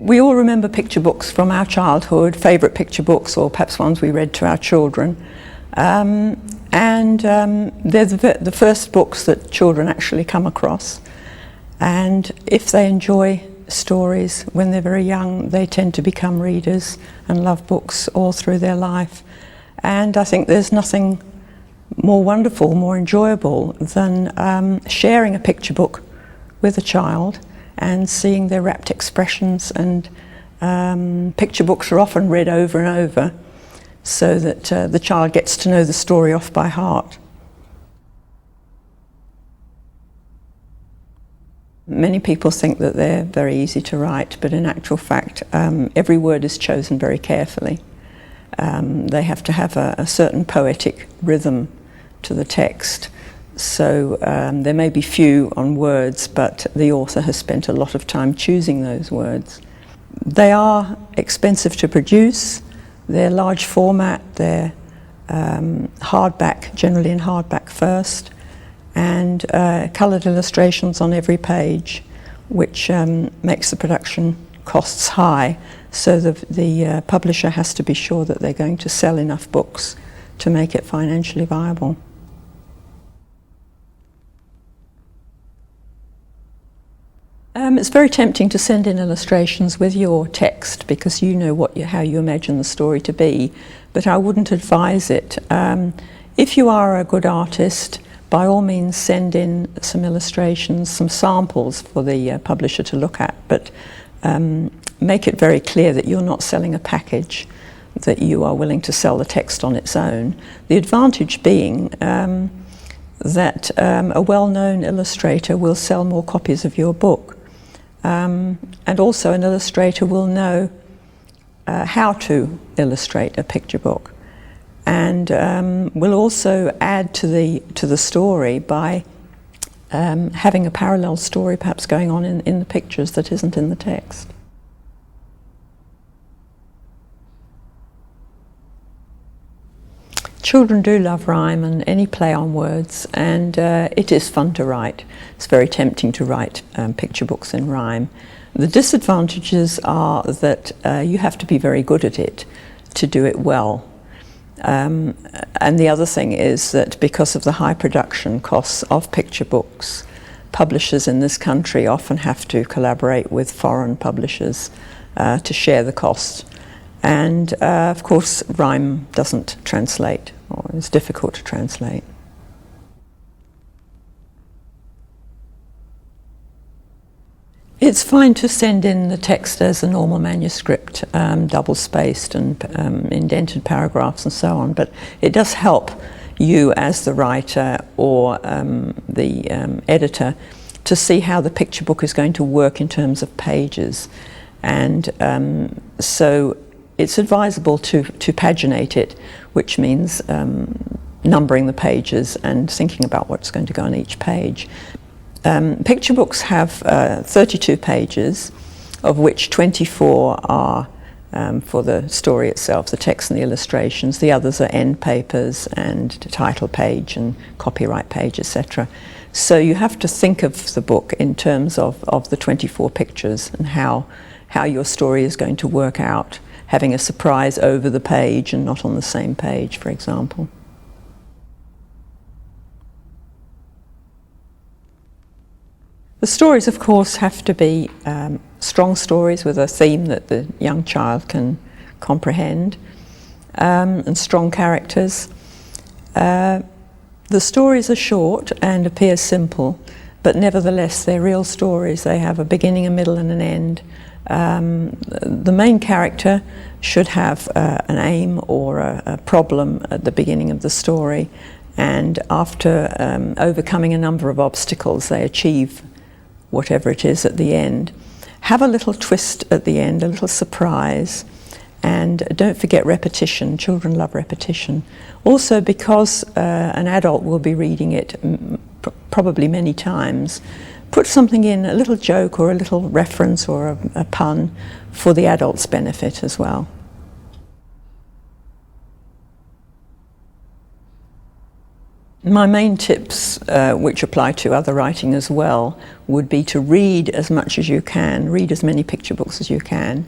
We all remember picture books from our childhood, favourite picture books, or perhaps ones we read to our children. They're the first books that children actually come across. And if they enjoy stories when they're very young, they tend to become readers and love books all through their life. And I think there's nothing more wonderful, more enjoyable than sharing a picture book with a child and seeing their rapt expressions. And picture books are often read over and over so that the child gets to know the story off by heart. Many people think that they're very easy to write, but in actual fact, every word is chosen very carefully. They have to have a certain poetic rhythm to the text. So there may be few on words, but the author has spent a lot of time choosing those words. They are expensive to produce. They're large format. They're hardback, generally in hardback first, and coloured illustrations on every page, which makes the production costs high. So the publisher has to be sure that they're going to sell enough books to make it financially viable. It's very tempting to send in illustrations with your text because you know how you imagine the story to be, but I wouldn't advise it. If you are a good artist, by all means send in some illustrations, some samples for the publisher to look at, but make it very clear that you're not selling a package, that you are willing to sell the text on its own. The advantage being that a well-known illustrator will sell more copies of your book. And also an illustrator will know how to illustrate a picture book, and will also add to the story by having a parallel story perhaps going on in the pictures that isn't in the text. Children do love rhyme and any play on words, and it is fun to write. It's very tempting to write picture books in rhyme. The disadvantages are that you have to be very good at it to do it well. And the other thing is that because of the high production costs of picture books, publishers in this country often have to collaborate with foreign publishers to share the cost. And of course, rhyme doesn't translate, or is difficult to translate. It's fine to send in the text as a normal manuscript, double-spaced and indented paragraphs and so on, but it does help you as the writer or the editor to see how the picture book is going to work in terms of pages. And so it's advisable to paginate it, which means numbering the pages and thinking about what's going to go on each page. Picture books have 32 pages, of which 24 are for the story itself, the text and the illustrations. The others are end papers and title page and copyright page, etc. So you have to think of the book in terms of the 24 pictures and how your story is going to work out, having a surprise over the page and not on the same page, for example. The stories, of course, have to be strong stories with a theme that the young child can comprehend, and strong characters. The stories are short and appear simple, but nevertheless they're real stories. They have a beginning, a middle and an end. The main character should have an aim or a problem at the beginning of the story, and after overcoming a number of obstacles they achieve whatever it is at the end. Have a little twist at the end, a little surprise, and don't forget repetition. Children love repetition. Also, because an adult will be reading it probably many times, put something in, a little joke or a little reference or a pun for the adult's benefit as well. My main tips, which apply to other writing as well, would be to read as much as you can, read as many picture books as you can,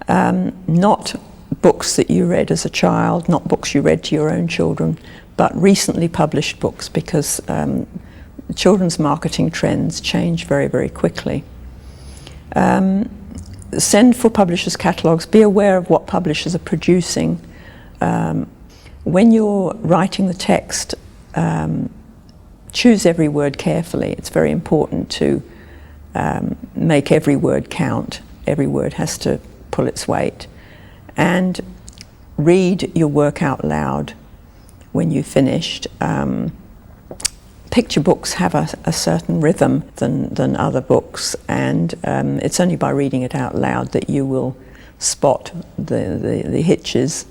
not books that you read as a child, not books you read to your own children, but recently published books, because children's marketing trends change very, very quickly. Send for publishers' catalogues, be aware of what publishers are producing. When you're writing the text, choose every word carefully. It's very important to make every word count. Every word has to pull its weight. And read your work out loud when you've finished. Picture books have a certain rhythm than other books, and it's only by reading it out loud that you will spot the hitches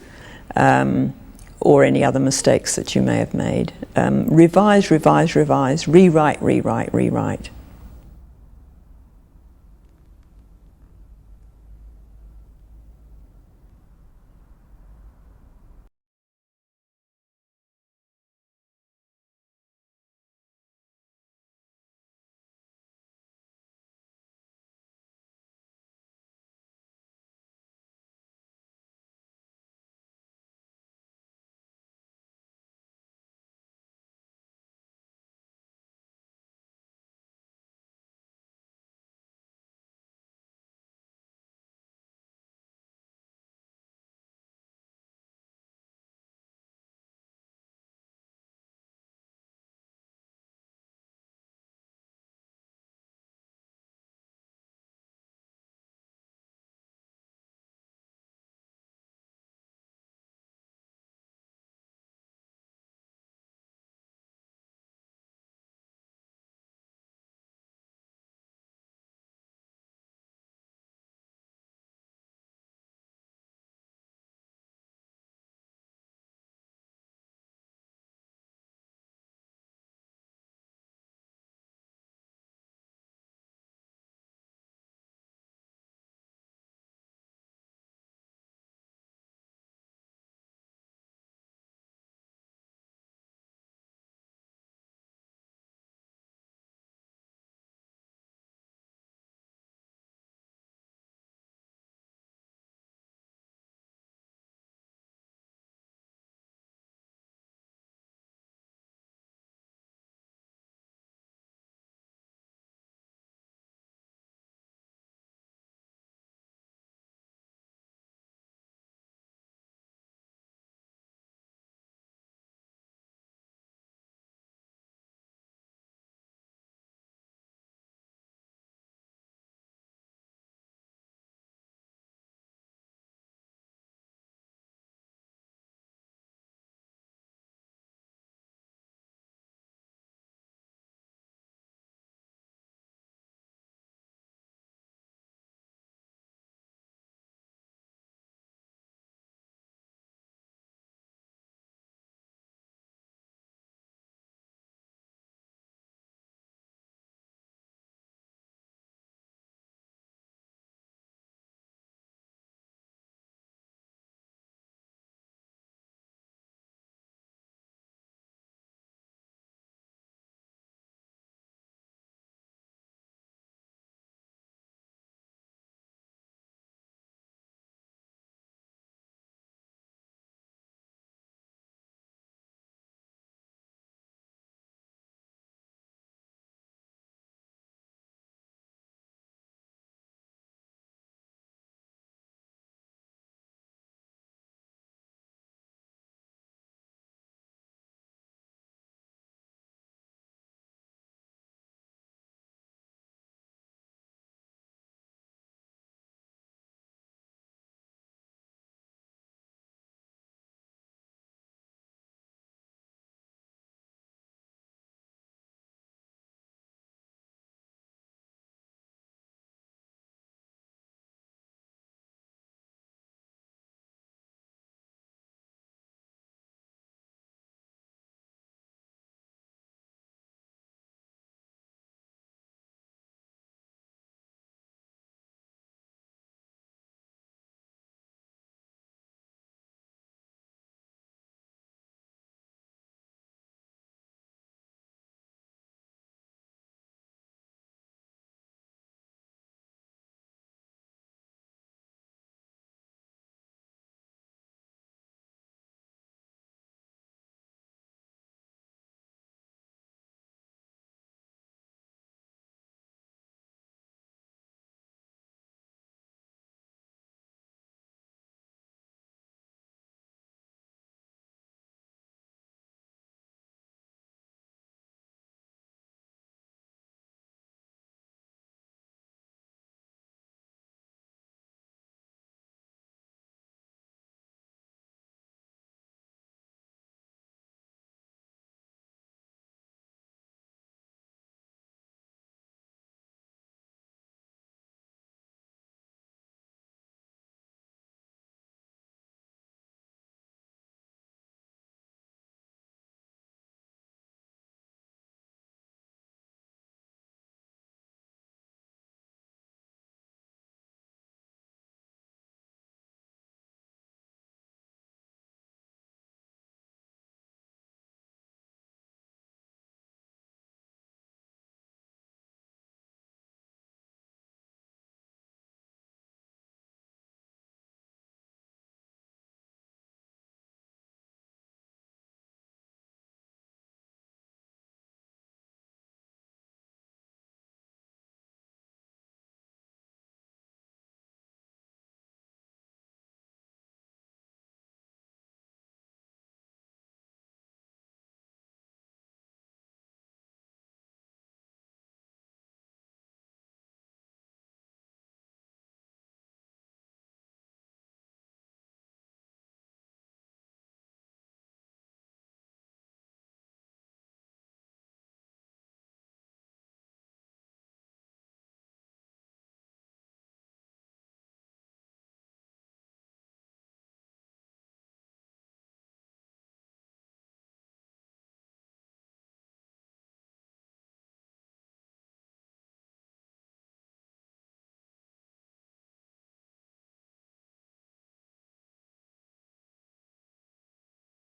or any other mistakes that you may have made. Revise, revise, revise, rewrite, rewrite, rewrite.